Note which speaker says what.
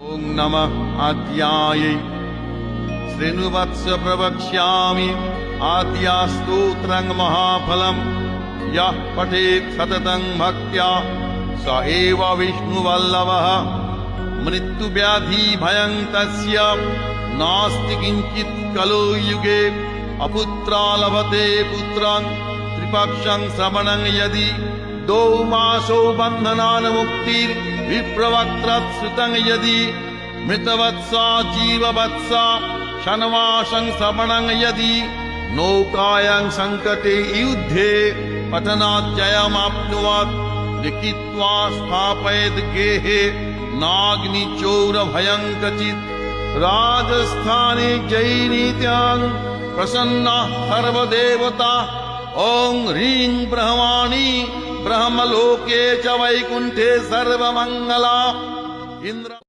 Speaker 1: ओम नमः आद्यायै श्रेणुवत्स प्रवक्ष्यामि आद्यास्तोत्रं महाफलं यः पठेत् सततं भक्त्या स एव विष्णुवल्लभः मृत्युव्याधि भयं तस्य नास्ति किंचित् कलो युगे अपुत्रा लभते पुत्रं त्रिपक्षं श्रवणं यदि दो मासो बन्धनान् मुक्तिर् विप्रवक्त्रात् श्रुतं यदि मृतवत्सा जीववत्सा षण्मासं श्रवणं यदि नौकायां संकटे युद्धे पठनात् जयमाप्नुयात् लिखित्वा स्थापयेत् गेहे नाग्निचोरभयं क्वचित् राजस्थाने जैनीत्यां प्रसन्नाः सर्वदेवता ओं ह्रीं ब्रह्माणि ब्रह्मलोके च वैकुंठे सर्वमंगला इंद्र।